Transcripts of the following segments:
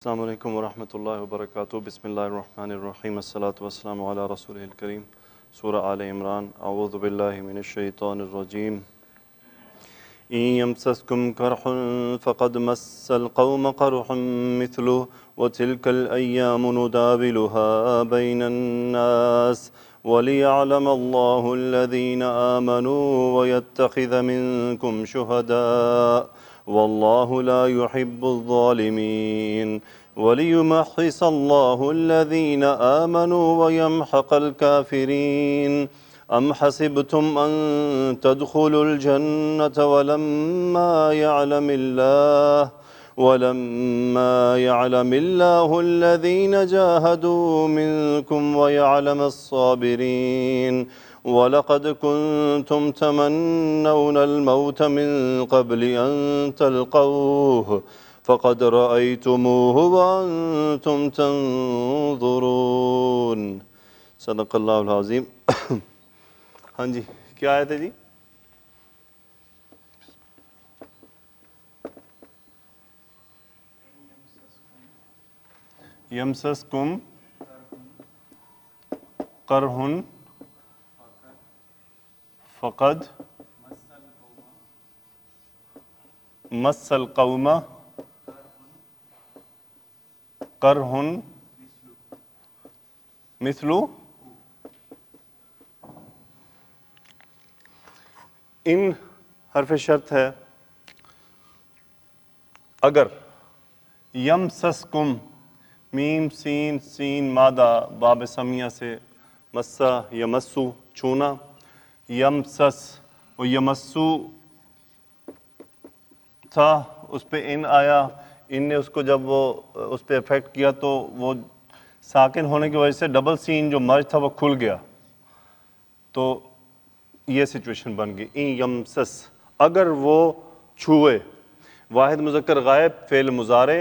السلام علیکم ورحمۃ اللہ وبرکاتہ۔ بسم اللہ الرحمن الرحیم، الصلاۃ والسلام علی رسول الکریم۔ سورہ آل عمران۔ اعوذ باللہ من الشیطان الرجیم۔ ان یمسسکم قرح فقد مس القوم قرح مثلہ وتلک الایام نداولها بین الناس ولیعلم اللہ الذین آمنوا ویتخذ منکم شہداء واللہ لا يحب الظالمین ولیمحص اللہ الذین آمنوا ویمحق الکافرین ام حسبتم ان تدخلوا الجنة ولما يعلم الله الذين جاهدوا منكم ويعلم الصابرين وَلَقَدْ كُنْتُمْ تَمَنَّوْنَ الْمَوْتَ مِنْ قَبْلِ أَنْ تَلْقَوْهُ فَقَدْ رَأَيْتُمُوهُ وَأَنْتُمْ تَنْظُرُونَ۔ صدق اللہ العظیم۔ ہاں جی، کیا آیت ہے جی؟ یمسسکم قرح فقد مس القوم قرح مثل۔ ان حرف شرط ہے اگر، یمسسکم میم سین سین مادہ باب سمیہ سے مسا یمسو چھونا، یمسس وہ یمسو تھا، اس پہ ان آیا، ان نے اس کو جب وہ اس پہ افیکٹ کیا تو وہ ساکن ہونے کی وجہ سے ڈبل سین جو مرج تھا وہ کھل گیا، تو یہ سچویشن بن گئی۔ این یمسس اگر وہ چھوئے، واحد مذکر غائب فعل مضارع،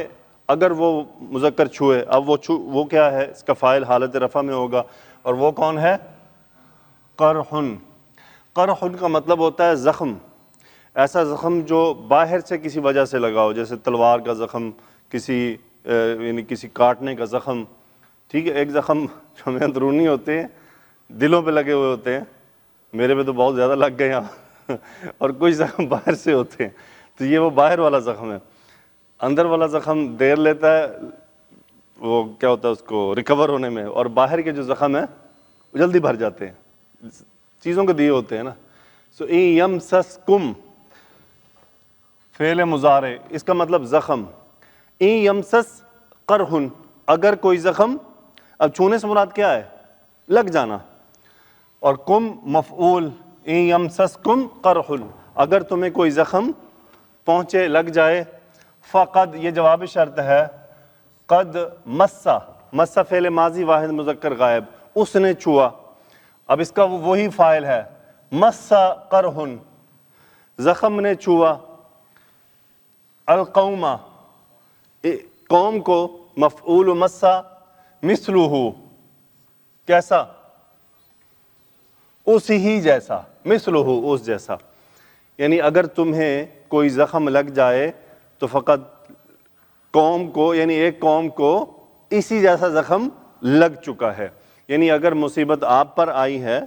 اگر وہ مذکر چھوئے، اب وہ کیا ہے، اس کا فاعل حالت رفع میں ہوگا، اور وہ کون ہے؟ قرحن۔ قرحن کا مطلب ہوتا ہے زخم، ایسا زخم جو باہر سے کسی وجہ سے لگا ہو، جیسے تلوار کا زخم، یعنی کسی کاٹنے کا زخم، ٹھیک ہے۔ ایک زخم جو ہمیں اندرونی ہوتے ہیں، دلوں پہ لگے ہوئے ہوتے ہیں، میرے پہ تو بہت زیادہ لگ گئے ہیں، اور کچھ زخم باہر سے ہوتے ہیں، تو یہ وہ باہر والا زخم ہے۔ اندر والا زخم دیر لیتا ہے، وہ کیا ہوتا ہے اس کو ریکور ہونے میں، اور باہر کے جو زخم ہیں وہ جلدی بھر جاتے ہیں، چیزوں کے دیے ہوتے ہیں نا۔ سو این یمسسکم فعل مضارع، اس کا مطلب زخم۔ این یمسس قرحن، اگر کوئی زخم، اب چھونے سے مراد کیا ہے؟ لگ جانا، اور کم مفعول، این یمسسکم قرحن، اگر تمہیں کوئی زخم پہنچے، لگ جائے، فقد یہ جواب شرط ہے، قد مسا، مسا فعل ماضی واحد مذکر غائب، اس نے چھوا، اب اس کا وہی فاعل ہے، مسا قرحن، زخم نے چھوا، القوم قوم کو، مفعول مسا، مثلہ کیسا؟ اسی ہی جیسا، مثلہ اس جیسا، یعنی اگر تمہیں کوئی زخم لگ جائے تو فقط قوم کو، یعنی ایک قوم کو اسی جیسا زخم لگ چکا ہے، یعنی اگر مصیبت آپ پر آئی ہے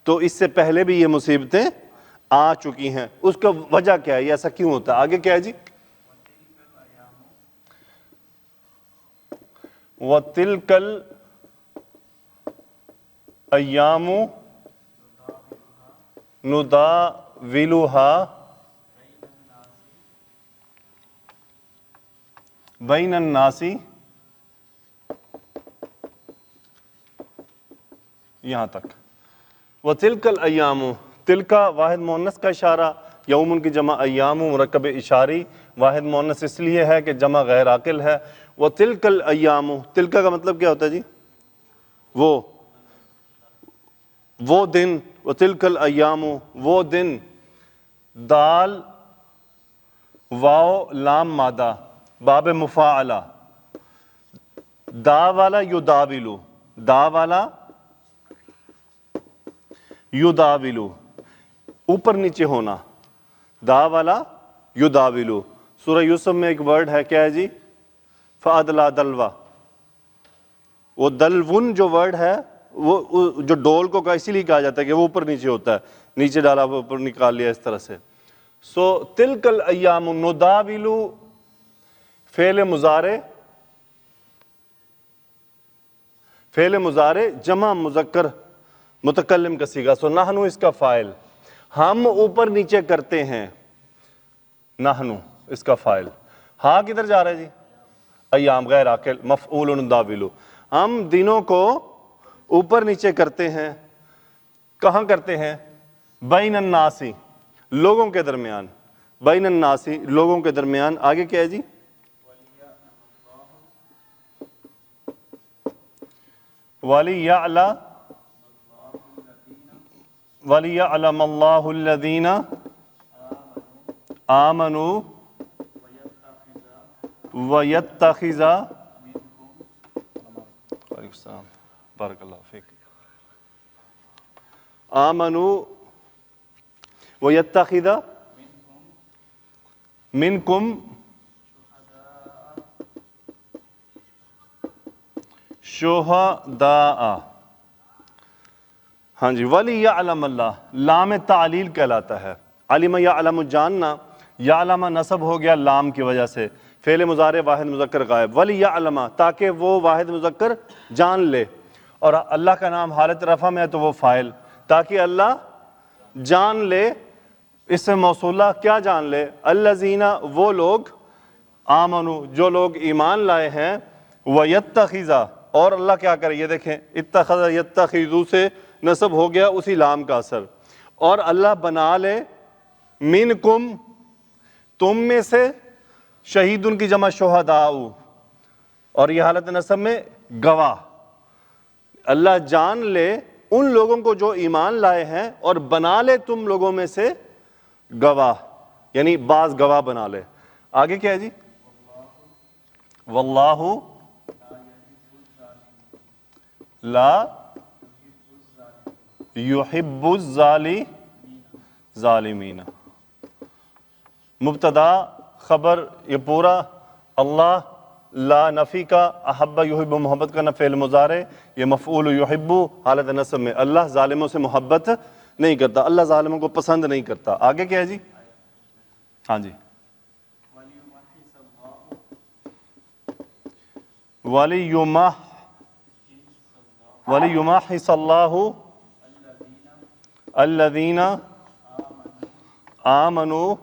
تو اس سے پہلے بھی یہ مصیبتیں آ چکی ہیں، اس کا وجہ کیا ہے، یہ ایسا کیوں ہوتا ہے؟ آگے کیا ہے جی؟ وَتِلْكَ الْأَيَّامُ نُدَاوِلُهَا بین الناس، یہاں تک۔ وَتِلْكَ الْأَيَّامُ، تلکا واحد مؤنث کا اشارہ، یومن کی جمع ایام مرکب اشاری، واحد مؤنث اس لیے ہے کہ جمع غیر عاقل ہے۔ وَتِلْكَ الْأَيَّامُ، تلکا کا مطلب کیا ہوتا ہے جی؟ وہ دن، وَتِلْكَ الْأَيَّامُ وہ دن، دال واو لام مادہ باب مفاعلہ، دا والا یداولو، دا والا یداولو، اوپر نیچے ہونا، دا والا یداولو۔ سورہ یوسف میں ایک ورڈ ہے، کیا ہے جی؟ فَأَدْلَى دَلْوَا، وہ دلون جو ورڈ ہے وہ جو ڈول کو اسی لیے کہا جاتا ہے کہ وہ اوپر نیچے ہوتا ہے، نیچے ڈالا وہ اوپر نکال لیا اس طرح سے. سو تلک الایام نداولو فعل مضارع جمع مذکر متکلم کا صیغہ. سو نحنو اس کا فاعل، ہم اوپر نیچے کرتے ہیں، نحنو اس کا فاعل. ہاں کدھر جا رہا ہے جی؟ ایام غیر عاقل مفعول نداولو، ہم دنوں کو اوپر نیچے کرتے ہیں. کہاں کرتے ہیں؟ بین الناسی، لوگوں کے درمیان، بین الناسی لوگوں کے درمیان. آگے کیا ہے جی؟ وَلِيَعْلَمَ اللَّهُ الَّذِينَ آمَنُوا وَيَتَّخِذَ بارک اللہ فیک آمَنُوا وَيَتَّخِذَ مِنْكُمْ شُہَدَاءَ. ہاں جی، وَلِيَعْلَمَ اللہ لام تعلیل کہلاتا ہے. علم یعلم جاننا، یعلم نصب ہو گیا لام کی وجہ سے، فعل مضارع واحد مذکر غائب. وَلِيَعْلَمَ تاکہ وہ واحد مذکر جان لے، اور اللہ کا نام حالت رفع میں ہے تو وہ فاعل، تاکہ اللہ جان لے. اس سے موصولہ کیا جان لے؟ الذین وہ لوگ، آمنو جو لوگ ایمان لائے ہیں، وَيَتَّخِذَ اور اللہ کیا کرے، یہ دیکھیں اتخذ یتخذو سے نصب ہو گیا اسی لام کا اثر، اور اللہ بنا لے منکم تم میں سے، شہید ان کی جمع شہداء، اور یہ حالت نصب میں گواہ. اللہ جان لے ان لوگوں کو جو ایمان لائے ہیں اور بنا لے تم لوگوں میں سے گواہ، یعنی بعض گواہ بنا لے. آگے کیا ہے جی؟ واللہ لا یحب الظالمین. مبتدا خبر یہ پورا، اللہ لا نفی کا، احب یحب محبت کا فعل مضارع، یہ مفعول یحب حالت نصب میں. اللہ ظالموں سے محبت نہیں کرتا، اللہ ظالموں کو پسند نہیں کرتا. آگے کیا ہے جی؟ ہاں جی، وَلِيُمَحِّصَ اللَّهُ الَّذِينَ آمَنُوا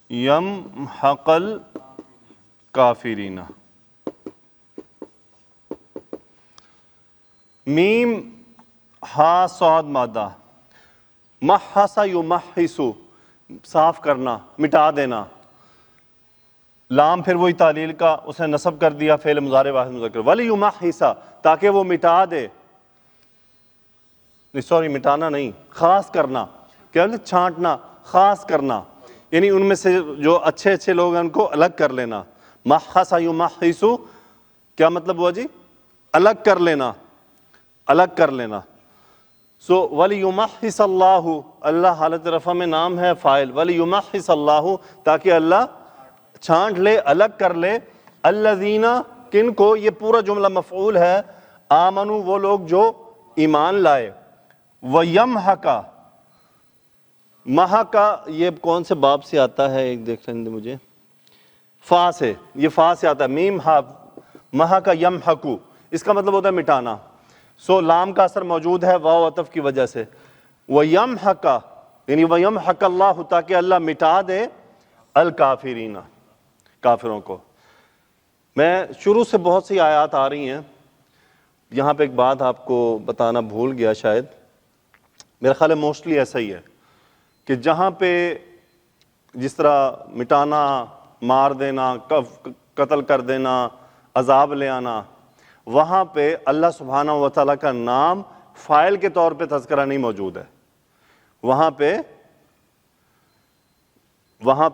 وَيَمْحَقَ الْكَافِرِينَ. میم ہا صاد مادہ، محس یمحس صاف کرنا، مٹا دینا. لام پھر وہی تعلیل کا، اس نے نصب کر دیا فعل مضارع واحد مذکر. وَلِيُمَحِّسَ تاکہ وہ مٹا دے، سوری مٹانا نہیں، خاص کرنا. کیا بولتے؟ چھانٹنا، خاص کرنا، یعنی ان میں سے جو اچھے اچھے لوگ ہیں ان کو الگ کر لینا. محس یمحس کیا مطلب ہوا جی؟ الگ کر لینا، الگ کر لینا. سو وَلِيُمَحِّصَ اللَّهُ اللہ حالت رفع میں نام ہے فاعل، وَلِيُمَحِّصَ اللَّهُ تاکہ اللہ چھانٹ لے، الگ کر لے. الذین کن کو، یہ پورا جملہ مفعول ہے، آمنو وہ لوگ جو ایمان لائے. وَيَمْحَقَ محقا یہ کون سے باب سے آتا ہے، ایک دیکھ لیں مجھے، فا سے، یہ فا سے آتا ہے. میم ہا محقا یمحقو، اس کا مطلب ہوتا ہے مٹانا. سو لام کا اثر موجود ہے واو عطف کی وجہ سے. وَيَمْحَقَ یعنی وَيَمْحَقَ اللَّهُ تاکہ اللہ مٹا دے الکافرین کافروں کو. میں شروع سے بہت سی آیات آ رہی ہیں، یہاں پہ ایک بات آپ کو بتانا بھول گیا شاید، میرا خیال ہے موسٹلی ایسا ہی ہے کہ جہاں پہ جس طرح مٹانا، مار دینا، قتل کر دینا، عذاب لے آنا، وہاں پہ اللہ سبحانہ و تعالیٰ کا نام فاعل کے طور پہ تذکرہ نہیں موجود ہے. وہاں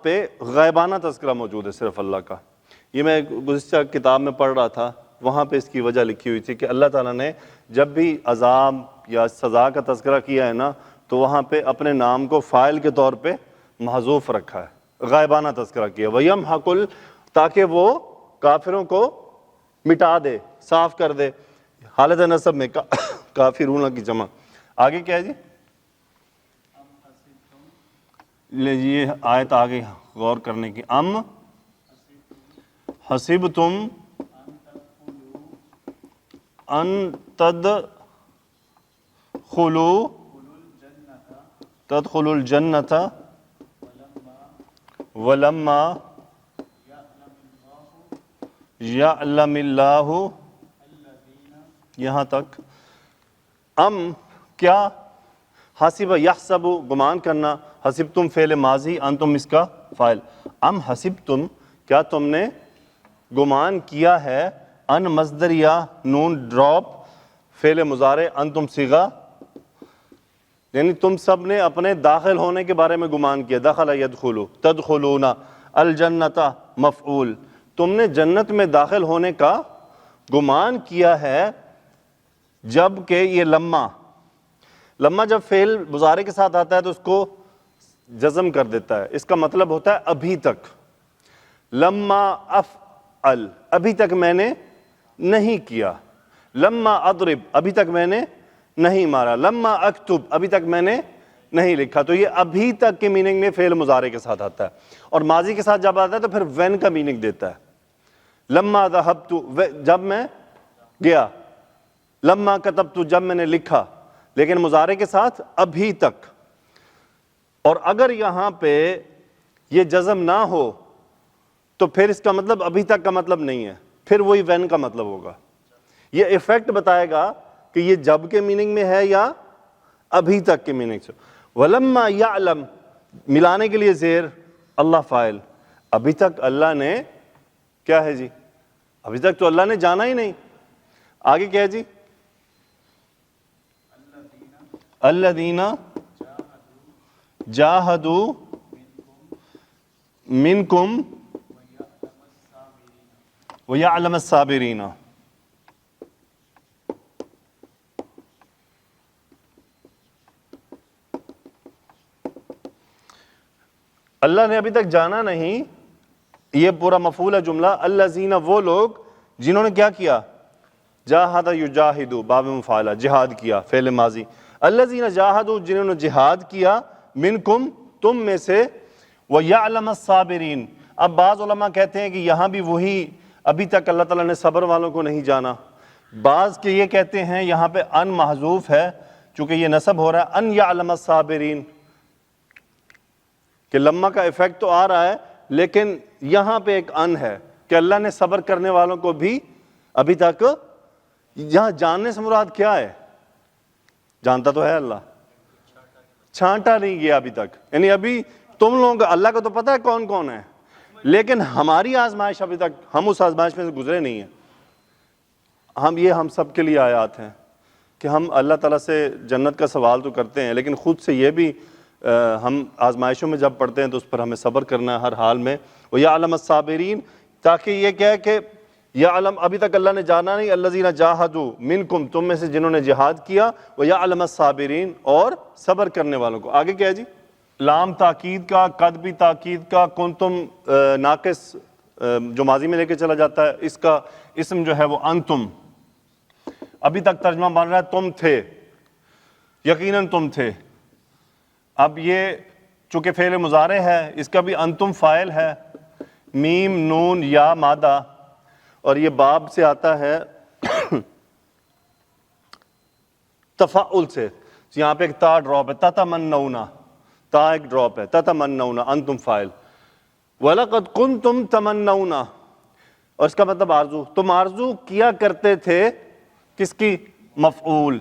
پہ غیبانہ تذکرہ موجود ہے صرف اللہ کا. یہ میں گزشتہ کتاب میں پڑھ رہا تھا، وہاں پہ اس کی وجہ لکھی ہوئی تھی کہ اللہ تعالیٰ نے جب بھی عذاب یا سزا کا تذکرہ کیا ہے نا، تو وہاں پہ اپنے نام کو فاعل کے طور پہ محذوف رکھا ہے، غائبانہ تذکرہ کیا، وَيَمْحَقُ تاکہ وہ کافروں کو مٹا دے، صاف کر دے، حالت نصب میں کافرون کی جمع۔ آگے کیا ہے جی؟ یہ آیت آگے غور کرنے کی، ام حسبتم ان تدخلوا الجنۃ ولما یعلم اللہ، یہاں تک ام کیا، حسب یحسب گمان کرنا، حسبتم فعل ماضی، انتم اس کا فاعل، ام حسبتم کیا تم نے گمان کیا ہے، ان مصدر یا نون ڈراپ، فعل مضارع، انتم صیغہ، یعنی تم سب نے اپنے داخل ہونے کے بارے میں گمان کیا، دخل یدخلو، تدخلون، الجنت مفعول، تم نے جنت میں داخل ہونے کا گمان کیا ہے، جب کہ یہ لما جب فعل مضارع کے ساتھ آتا ہے تو اس کو جزم کر دیتا ہے، اس کا مطلب ہوتا ہے ابھی تک، لما افعل ابھی تک میں نے نہیں کیا، لما اضرب ابھی تک میں نے نہیں مارا، لما اکتب ابھی تک میں نے نہیں لکھا، تو یہ ابھی تک کے میننگ میں فعل مضارع کے ساتھ آتا ہے، اور ماضی کے ساتھ جب آتا ہے تو پھر وین کا میننگ دیتا ہے، لما ذهبت جب میں گیا، لما کتبت جب میں نے لکھا، لیکن مضارع کے ساتھ ابھی تک، اور اگر یہاں پہ یہ جزم نہ ہو تو پھر اس کا مطلب ابھی تک کا مطلب نہیں ہے، پھر وہی وین کا مطلب ہوگا، یہ ایفیکٹ بتائے گا کہ یہ جب کے میننگ میں ہے یا ابھی تک کے میننگ سے۔ وَلَمَّا يَعْلَمْ ملانے کے لیے زیر، اللہ فاعل، ابھی تک اللہ نے کیا ہے جی، ابھی تک تو اللہ نے جانا ہی نہیں، آگے کیا ہے جی، الذین جاہدوا منکم وَيَعْلَمَ الصَّابِرِينَ۔ اللہ نے ابھی تک جانا نہیں، یہ پورا مفعول ہے جملہ، الذین وہ لوگ جنہوں نے کیا کیا، جاہد یجاہدو باب مفعولہ، جہاد کیا، فعل ماضی، الذین جاہدوا جنہوں نے جہاد کیا، منکم تم میں سے، وَيَعْلَمَ الصَّابِرِينَ۔ اب بعض علماء کہتے ہیں کہ یہاں بھی وہی ابھی تک اللہ تعالیٰ نے صبر والوں کو نہیں جانا، بعض کے یہ کہتے ہیں یہاں پہ ان محذوف ہے چونکہ یہ نصب ہو رہا ہے، ان یعلم الصابرین، کہ لما کا ایفیکٹ تو آ رہا ہے لیکن یہاں پہ ایک ان ہے کہ اللہ نے صبر کرنے والوں کو بھی ابھی تک، یہاں جاننے سے مراد کیا ہے، جانتا تو ہے اللہ، چھانٹا نہیں گیا ابھی تک، یعنی ابھی تم لوگوں کو اللہ کو تو پتہ ہے کون کون ہے، لیکن ہماری آزمائش ابھی تک ہم اس آزمائش میں سے گزرے نہیں ہیں۔ ہم سب کے لیے آیات ہیں کہ ہم اللہ تعالیٰ سے جنت کا سوال تو کرتے ہیں، لیکن خود سے یہ بھی ہم آزمائشوں میں جب پڑھتے ہیں تو اس پر ہمیں صبر کرنا ہے ہر حال میں۔ وَيَعْلَمَ الصَّابِرِينَ، تاکہ یہ کہے کہ یعلم ابھی تک اللہ نے جانا نہیں، الذین جاہدوا منکم تم میں سے جنہوں نے جہاد کیا، وَيَعْلَمَ الصَّابِرِينَ اور صبر کرنے والوں کو۔ آگے کیا ہے جی، لام تاکید کا، قد بھی تاکید کا، کنتم ناقص جو ماضی میں لے کے چلا جاتا ہے، اس کا اسم جو ہے وہ انتم، ابھی تک ترجمہ بن رہا ہے تم تھے، یقیناً تم تھے، اب یہ چونکہ فعل مضارع ہے اس کا بھی انتم فاعل ہے، میم نون یا مادہ، اور یہ باب سے آتا ہے تفاعل سے، یہاں پہ ایک تا ڈراپ ہے، تتمنون، تا ایک ڈراپ ہے، تتمنون انتم فاعل، وَلَقَدْ كُنْتُمْ تَمَنَّوْنَ، اور اس کا مطلب آرزو، تم آرزو کیا کرتے تھے، کس کی، مفعول،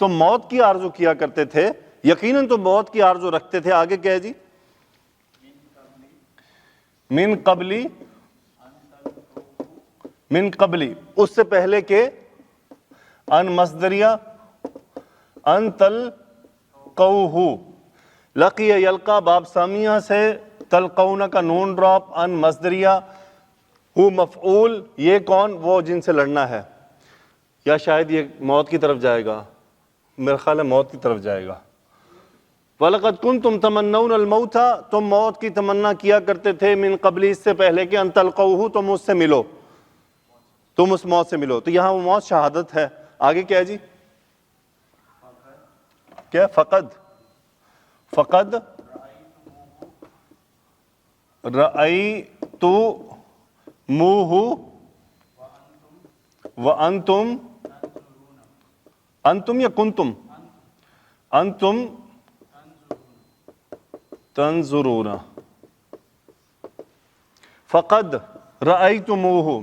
تم موت کی آرزو کیا کرتے تھے، یقیناً تم موت کی آرزو رکھتے تھے۔ آگے کیا ہے جی، من قبلی، من قبلی اس سے پہلے کہ، ان مصدریہ، ان تلقوہ، لقی یلقا باب سامیہ سے، تلقون کا نون ڈراپ، ان مصدریہ، ہو مفعول، یہ کون، وہ جن سے لڑنا ہے، یا شاید یہ موت کی طرف جائے گا، میرا خیال ہے موت کی طرف جائے گا، وَلَقَدْ كُنْتُمْ تَمَنَّوْنَ الْمَوْتَ تم موت کی تمنا کیا کرتے تھے من قبل اس سے پہلے کہ ان تلقوہ تم اس سے ملو، تم اس موت سے ملو. تو یہاں وہ موت شہادت ہے. آگے کیا ہے جی؟ کیا فقد رأیتموہ وانتم انتم یا کنتم انتم تنظرون. فقد رأیتموہ،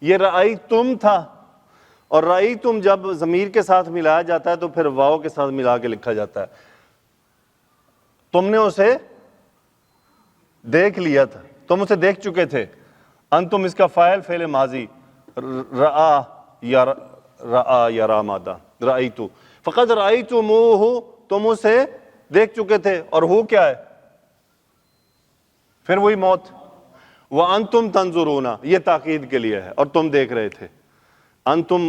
یہ رأیتم تھا، اور رأیتم جب ضمیر کے ساتھ ملایا جاتا ہے تو پھر واو کے ساتھ ملا کے لکھا جاتا ہے. تم نے اسے دیکھ لیا تھا، تم اسے دیکھ چکے تھے. انتم اس کا فاعل فعل ماضی، رآ یا را مادہ، رأیتو. فقد رأیتموہ تم اسے دیکھ چکے تھے، اور ہو کیا ہے؟ پھر وہی موت. وَأَنْتُمْ تَنْظُرُونَ یہ تاکید کے لیے ہے، اور تم دیکھ رہے تھے. انتم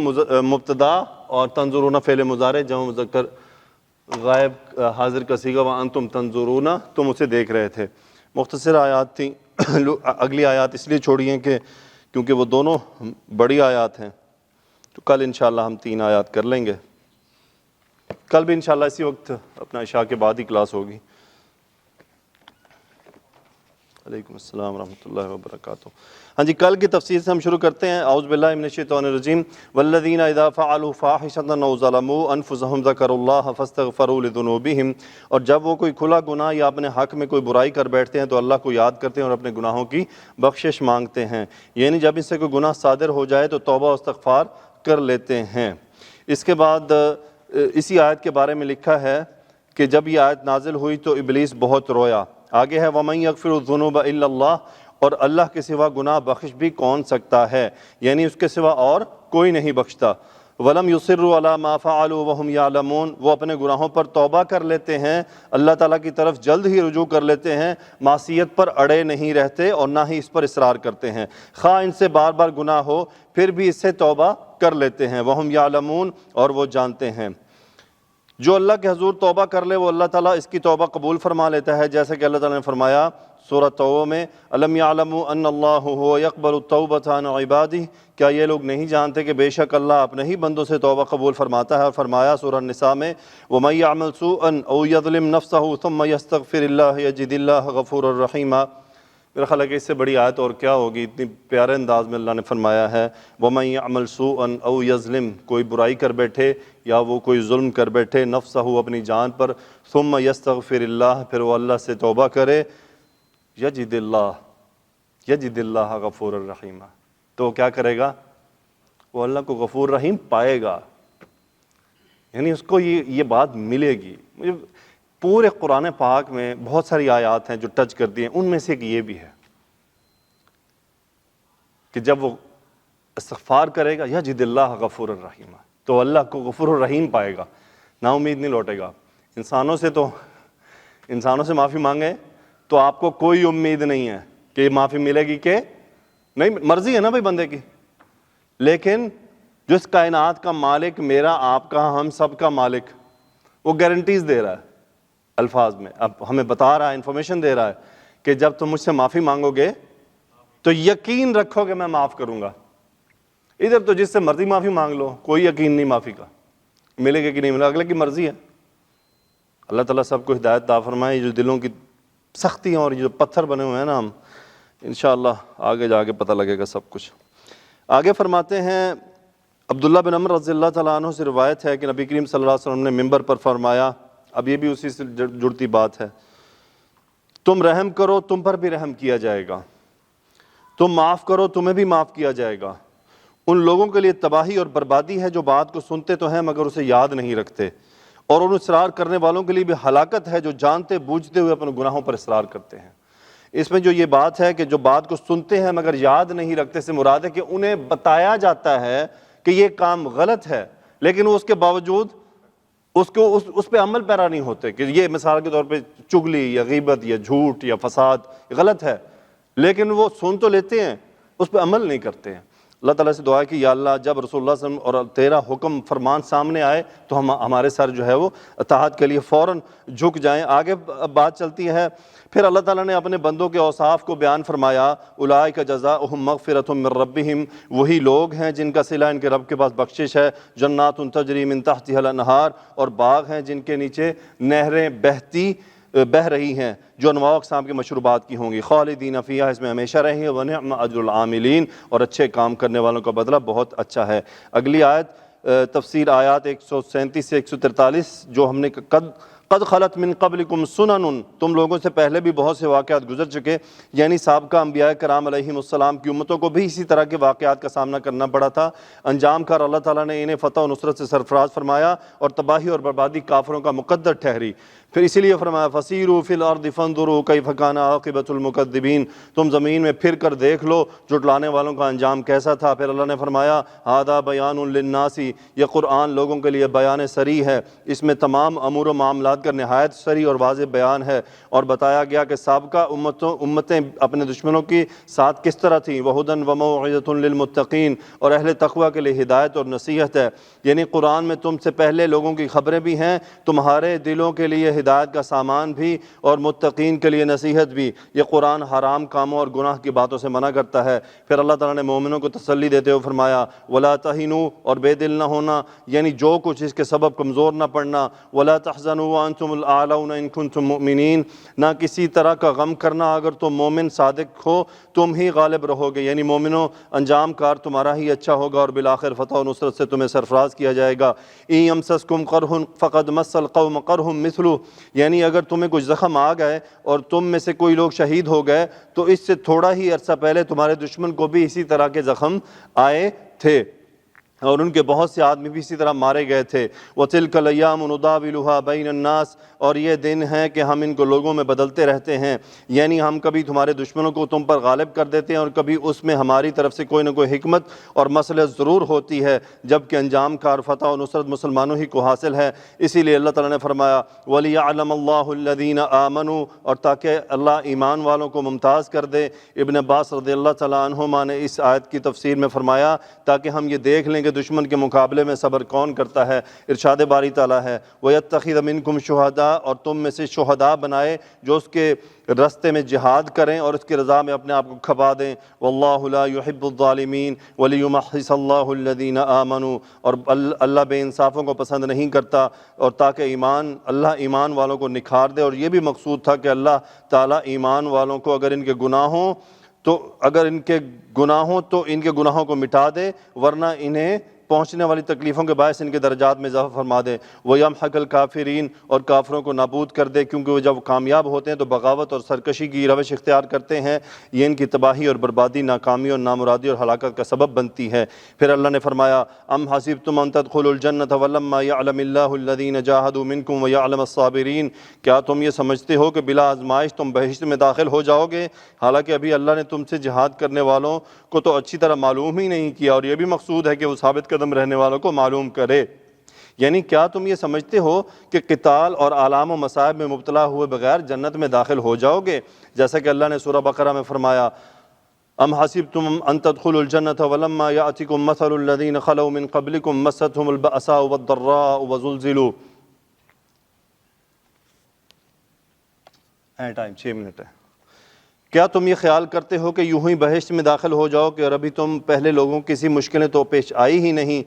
مبتدا اور تنظرون فعل مضارع جمع مذکر غائب حاضر کا صیغہ. وَأَنْتُمْ تَنْظُرُونَ تم اسے دیکھ رہے تھے. مختصر آیات تھیں. اگلی آیات اس لیے چھوڑی ہیں کہ کیونکہ وہ دونوں بڑی آیات ہیں، تو کل انشاءاللہ ہم 3 آیات کر لیں گے. کل بھی انشاءاللہ اسی وقت اپنا عشاء کے بعد ہی کلاس ہوگی. علیکم السلام ورحمۃ اللہ وبرکاتہ. ہاں جی، کل کی تفسیر سے ہم شروع کرتے ہیں. اعوذ باللہ من الشیطان الرجیم. والذین اذا فعلوا فاحشۃ او ظلموا انفسهم ذکروا اللہ فاستغفروا لذنوبہم، اور جب وہ کوئی کھلا گناہ یا اپنے حق میں کوئی برائی کر بیٹھتے ہیں تو اللہ کو یاد کرتے ہیں اور اپنے گناہوں کی بخشش مانگتے ہیں. یعنی جب ان سے کوئی گناہ صادر ہو جائے تو توبہ و استغفار کر لیتے ہیں. اس کے بعد اسی آیت کے بارے میں لکھا ہے کہ جب یہ آیت نازل ہوئی تو ابلیس بہت رویا. آگے ہے وَمَن يَغْفِرُ الذُّنُوبَ إِلَّا اللَّهُ، اور اللہ کے سوا گناہ بخش بھی کون سکتا ہے، یعنی اس کے سوا اور کوئی نہیں بخشتا. وَلَمْ يُصِرُّوا عَلَى مَا فَعَلُوا وَهُمْ يَعْلَمُونَ وہ اپنے گناہوں پر توبہ کر لیتے ہیں، اللہ تعالیٰ کی طرف جلد ہی رجوع کر لیتے ہیں، معصیت پر اڑے نہیں رہتے اور نہ ہی اس پر اصرار کرتے ہیں. خواہ ان سے بار بار گناہ ہو پھر بھی اس سے توبہ کر لیتے ہیں. وَهُمْ يَعْلَمُونَ اور وہ جانتے ہیں. جو اللہ کے حضور توبہ کر لے وہ اللہ تعالیٰ اس کی توبہ قبول فرما لیتا ہے، جیسا کہ اللہ تعالیٰ نے فرمایا سورہ توبہ میں الم یعلموا ان اللہ هو يقبل التوبۃ عن عبادہ، کیا یہ لوگ نہیں جانتے کہ بے شک اللہ اپنے ہی بندوں سے توبہ قبول فرماتا ہے. اور فرمایا سورہ النساء میں ومن يعمل سوءا او يظلم نفسه ثم يستغفر اللہ یجد اللہ غفورا رحیما. میرا خیال ہے کہ اس سے بڑی آیت اور کیا ہوگی. اتنی پیارے انداز میں اللہ نے فرمایا ہے وَمَن يَعْمَلْ سُوءًا أَوْ يَظْلِمْ کوئی برائی کر بیٹھے یا وہ کوئی ظلم کر بیٹھے نفسہ اپنی جان پر ثُمَّ يَسْتَغْفِرِ اللَّهِ پھر وہ اللہ سے توبہ کرے یجد اللہ غفور الرحیم تو کیا کرے گا؟ وہ اللہ کو غفور رحیم پائے گا، یعنی اس کو یہ بات ملے گی. مجھے پورے قرآن پاک میں بہت ساری آیات ہیں جو ٹچ کرتی ہیں، ان میں سے ایک یہ بھی ہے کہ جب وہ استغفار کرے گا یجد اللہ غفور الرحیم تو اللہ کو غفور الرحیم پائے گا، نا امید نہیں لوٹے گا. انسانوں سے معافی مانگے تو آپ کو کوئی امید نہیں ہے کہ معافی ملے گی کہ نہیں، مرضی ہے نا بھائی بندے کی. لیکن جو اس کائنات کا مالک، میرا آپ کا ہم سب کا مالک، وہ گارنٹیز دے رہا ہے الفاظ میں. اب ہمیں بتا رہا ہے، انفارمیشن دے رہا ہے کہ جب تم مجھ سے معافی مانگو گے تو یقین رکھو کہ میں معاف کروں گا. ادھر تو جس سے مرضی معافی مانگ لو، کوئی یقین نہیں معافی کا ملے گا کہ نہیں ملے گا، اگلے کی مرضی ہے. اللہ تعالیٰ سب کو ہدایت عطا فرمائے. جو دلوں کی سختیاں اور جو پتھر بنے ہوئے ہیں نا، ہم انشاءاللہ آگے جا کے پتہ لگے گا سب کچھ. آگے فرماتے ہیں عبداللہ بن عمر رضی اللہ تعالیٰ عنہ سے روایت ہے کہ نبی کریم صلی اللہ علیہ وسلم نے ممبر پر فرمایا، اب یہ بھی اسی سے جڑتی بات ہے، تم رحم کرو تم پر بھی رحم کیا جائے گا، تم معاف کرو تمہیں بھی معاف کیا جائے گا. ان لوگوں کے لیے تباہی اور بربادی ہے جو بات کو سنتے تو ہیں مگر اسے یاد نہیں رکھتے، اور ان اصرار کرنے والوں کے لیے بھی ہلاکت ہے جو جانتے بوجھتے ہوئے اپنے گناہوں پر اصرار کرتے ہیں. اس میں جو یہ بات ہے کہ جو بات کو سنتے ہیں مگر یاد نہیں رکھتے سے مراد ہے کہ انہیں بتایا جاتا ہے کہ یہ کام غلط ہے، لیکن وہ اس کے باوجود اس پہ عمل پیرا نہیں ہوتے. کہ یہ مثال کے طور پہ چغلی یا غیبت یا جھوٹ یا فساد غلط ہے، لیکن وہ سن تو لیتے ہیں، اس پہ عمل نہیں کرتے ہیں. اللہ تعالیٰ سے دعا ہے کہ یا اللہ جب رسول اللہ صلی اللہ علیہ وسلم اور تیرا حکم فرمان سامنے آئے تو ہمارے سر جو ہے وہ اطاعت کے لیے فوراً جھک جائیں۔ آگے بات چلتی ہے، پھر اللہ تعالیٰ نے اپنے بندوں کے اوصاف کو بیان فرمایا، اولئک جزاؤہم مغفرۃ من ربہم، وہی لوگ ہیں جن کا صلہ ان کے رب کے پاس بخشش ہے، جنات تجری من تحتہا الانہار، اور باغ ہیں جن کے نیچے نہریں بہہ رہی ہیں جو انواع اقسام کے مشروبات کی ہوں گی، خالدین فیہا، اس میں ہمیشہ رہیں گے، ونعم اجر العاملین، اور اچھے کام کرنے والوں کا بدلہ بہت اچھا ہے۔ اگلی آیت تفسیر آیات 137 سے 143 جو ہم نے قد خلت من قبلکم سنن، تم لوگوں سے پہلے بھی بہت سے واقعات گزر چکے، یعنی سابقہ انبیاء کرام علیہم السلام کی امتوں کو بھی اسی طرح کے واقعات کا سامنا کرنا پڑا تھا۔ انجام کار اللہ تعالیٰ نے انہیں فتح و نصرت سے سرفراز فرمایا اور تباہی اور بربادی کافروں کا مقدر ٹھہری۔ پھر اسی لیے فرمایا فسیروا فی الارض فانظروا کیف کان عاقبۃ المکذبین، تم زمین میں پھر کر دیکھ لو جھٹلانے والوں کا انجام کیسا تھا۔ پھر اللہ نے فرمایا ھذا بیان للناس، یہ قرآن لوگوں کے لیے بیان سری ہے، اس میں تمام امور و معاملات کا نہایت سری اور واضح بیان ہے، اور بتایا گیا کہ سابقہ امتیں اپنے دشمنوں کے ساتھ کس طرح تھیں، وہدی وموعظۃ للمتقین، اور اہل تقوی کے لیے ہدایت اور نصیحت ہے۔ یعنی قرآن میں تم سے پہلے لوگوں کی خبریں بھی ہیں، تمہارے دلوں کے لیے ہدایت کا سامان بھی اور متقین کے لیے نصیحت بھی۔ یہ قرآن حرام کاموں اور گناہ کی باتوں سے منع کرتا ہے۔ پھر اللہ تعالیٰ نے مومنوں کو تسلی دیتے ہوئے فرمایا ولا تہنوا، اور بے دل نہ ہونا، یعنی جو کچھ اس کے سبب کمزور نہ پڑنا، ولا تحزنوا وانتم الاعلون ان کنتم مؤمنین، نہ کسی طرح کا غم کرنا، اگر تم مومن صادق ہو تم ہی غالب رہو گے، یعنی مومنوں انجام کار تمہارا ہی اچھا ہوگا اور بالآخر فتح و نصرت سے تمہیں سرفراز کیا جائے گا۔ ان یمسسکم قرح فقد مس القوم قرح مثلہ، یعنی اگر تمہیں کچھ زخم آ گئے اور تم میں سے کوئی لوگ شہید ہو گئے تو اس سے تھوڑا ہی عرصہ پہلے تمہارے دشمن کو بھی اسی طرح کے زخم آئے تھے اور ان کے بہت سے آدمی بھی اسی طرح مارے گئے تھے۔ وَتِلْكَ الْأَيَّامُ نُدَاوِلُهَا بَيْنَ النَّاسِ، اور یہ دن ہیں کہ ہم ان کو لوگوں میں بدلتے رہتے ہیں، یعنی ہم کبھی تمہارے دشمنوں کو تم پر غالب کر دیتے ہیں اور کبھی اس میں ہماری طرف سے کوئی نہ کوئی حکمت اور مصلحت ضرور ہوتی ہے، جبکہ انجام کار فتح و نصرت مسلمانوں ہی کو حاصل ہے۔ اسی لیے اللہ تعالیٰ نے فرمایا وَلِيَعْلَمَ اللَّهُ الَّذِينَ آمَنُوا، اور تاکہ اللہ ایمان والوں کو ممتاز کر دے۔ ابن عباس رضی اللہ تعالیٰ عنہما نے اس آیت کی تفسیر میں فرمایا تاکہ ہم یہ دیکھ لیں کہ دشمن کے مقابلے میں صبر کون کرتا ہے۔ ارشاد باری تعالیٰ ہے وَيَتَّخِذَ مِنْكُمْ شُهَدَاءَ، اور تم میں سے شہداء بنائے جو اس کے رستے میں جہاد کریں اور اس کی رضا میں اپنے آپ کو کھپا دیں۔ وَاللَّهُ لَا يُحِبُّ الظَّالِمِينَ وَلِيُمَحِّصَ اللَّهُ الَّذِينَ آمَنُوا، اور اللہ بے انصافوں کو پسند نہیں کرتا، اور تاکہ اللہ ایمان والوں کو نکھار دے، اور یہ بھی مقصود تھا کہ اللہ تعالیٰ ایمان والوں کو اگر ان کے گناہوں تو ان کے گناہوں کو مٹا دے، ورنہ انہیں پہنچنے والی تکلیفوں کے باعث ان کے درجات میں اضافہ فرما دے۔ وَيَمْحَقَ الْكَافِرِينَ، اور کافروں کو نابود کر دے، کیونکہ وہ جب کامیاب ہوتے ہیں تو بغاوت اور سرکشی کی روش اختیار کرتے ہیں، یہ ان کی تباہی اور بربادی، ناکامی اور نامرادی اور ہلاکت کا سبب بنتی ہے۔ پھر اللہ نے فرمایا ام حسبتم ان تدخلوا الجنۃ ولما يعلم اللہ الذین جاہدوا منکم ویعلم الصابرین، کیا تم یہ سمجھتے ہو کہ بلا آزمائش تم بہشت میں داخل ہو جاؤ گے، حالانکہ ابھی اللہ نے تم سے جہاد کرنے والوں کو تو اچھی طرح معلوم ہی نہیں کیا، اور یہ بھی مقصود ہے کہ وہ ثابت قدم رہنے والوں کو معلوم کرے۔ یعنی کیا تم یہ سمجھتے ہو کہ قتال اور آلام و مصائب میں مبتلا ہوئے بغیر جنت میں داخل ہو جاؤ گے، جیسا کہ اللہ نے سورہ بقرہ میں فرمایا ام حسبتم ان تدخلوا الجنۃ ولما یأتکم مثل الذین خلوا من قبلکم مستهم البأساء والضراء وزلزلوا۔ ٹائم 6 منٹ ہے۔ کیا تم یہ خیال کرتے ہو کہ یوں ہی بہشت میں داخل ہو جاؤ کہ اور ابھی تم پہلے لوگوں کی کسی مشکلیں تو پیش آئی ہی نہیں،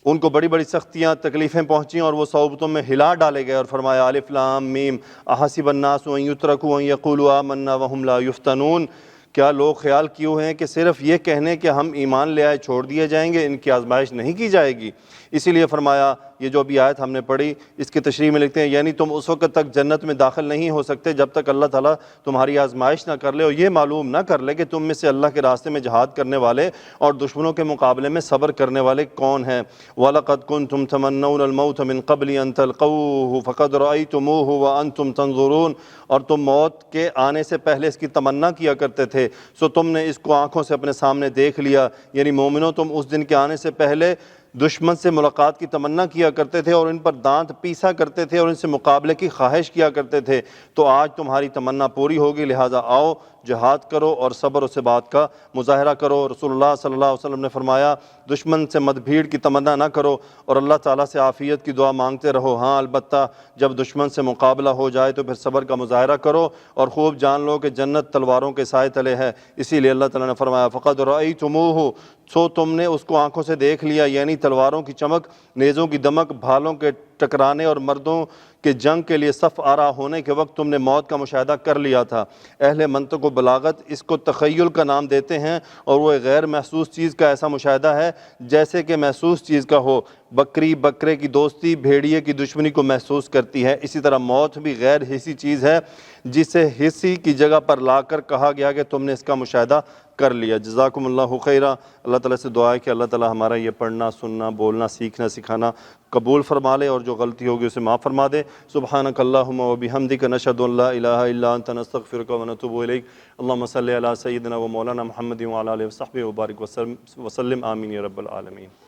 ان کو بڑی بڑی سختیاں تکلیفیں پہنچیں اور وہ صعوبتوں میں ہلا ڈالے گئے، اور فرمایا الف لام میم احسب الناس ان یترکوا ان یقولوا آمنا وهم لا یفتنون، کیا لوگ خیال کیوں ہیں کہ صرف یہ کہنے کہ ہم ایمان لے آئے چھوڑ دیے جائیں گے، ان کی آزمائش نہیں کی جائے گی۔ اسی لیے فرمایا یہ جو ابھی آیت ہم نے پڑھی اس کی تشریح میں لکھتے ہیں یعنی تم اس وقت تک جنت میں داخل نہیں ہو سکتے جب تک اللہ تعالیٰ تمہاری آزمائش نہ کر لے اور یہ معلوم نہ کر لے کہ تم میں سے اللہ کے راستے میں جہاد کرنے والے اور دشمنوں کے مقابلے میں صبر کرنے والے کون ہیں۔ وَلَقَدْ كُنْتُمْ تَمَنَّوْنَ الْمَوْتَ مِنْ قَبْلِ أَنْ تَلْقَوْهُ فَقَدْ رَأَيْتُمُوهُ وَأَنْتُمْ تَنْظُرُونَ، اور تم موت کے آنے سے پہلے اس کی تمنا کیا کرتے تھے، سو تم نے اس کو آنکھوں سے اپنے سامنے دیکھ لیا۔ یعنی مومنوں تم اس دن کے آنے سے پہلے دشمن سے ملاقات کی تمنا کیا کرتے تھے اور ان پر دانت پیسا کرتے تھے اور ان سے مقابلے کی خواہش کیا کرتے تھے، تو آج تمہاری تمنا پوری ہوگی، لہٰذا آؤ جہاد کرو اور صبر و ثبات کا مظاہرہ کرو۔ رسول اللہ صلی اللہ علیہ وسلم نے فرمایا دشمن سے مد بھیڑ کی تمنا نہ کرو اور اللہ تعالیٰ سے عافیت کی دعا مانگتے رہو، ہاں البتہ جب دشمن سے مقابلہ ہو جائے تو پھر صبر کا مظاہرہ کرو اور خوب جان لو کہ جنت تلواروں کے سائے تلے ہے۔ اسی لیے اللہ تعالیٰ نے فرمایا فقد رأیتموہ، سو تم نے اس کو آنکھوں سے دیکھ لیا، یعنی تلواروں کی چمک، نیزوں کی دمک، بھالوں کے ٹکرانے اور مردوں کے جنگ کے لیے صف آرا ہونے کے وقت تم نے موت کا مشاہدہ کر لیا تھا۔ اہل منطق و بلاغت اس کو تخیل کا نام دیتے ہیں اور وہ ایک غیر محسوس چیز کا ایسا مشاہدہ ہے جیسے کہ محسوس چیز کا ہو۔ بکری بکرے کی دوستی بھیڑیے کی دشمنی کو محسوس کرتی ہے، اسی طرح موت بھی غیر حسی چیز ہے جسے حسی کی جگہ پر لا کر کہا گیا کہ تم نے اس کا مشاہدہ کر لیا۔ جزاکم اللہ خیرہ۔ اللہ تعالیٰ سے دعا ہے کہ اللہ تعالیٰ ہمارا یہ پڑھنا سننا بولنا سیکھنا سکھانا قبول فرما لے اور جو غلطی ہوگی اسے معاف فرما دے۔ سبحانک اللہم و بحمدک نشہد ان لا الہ الا انت نستغفرک و نتوب الیک۔ اللہم صلی علی سیدنا و مولانا محمد وعلی آلہ وصحبہ وبارک وسلم، آمین یا رب العالمین۔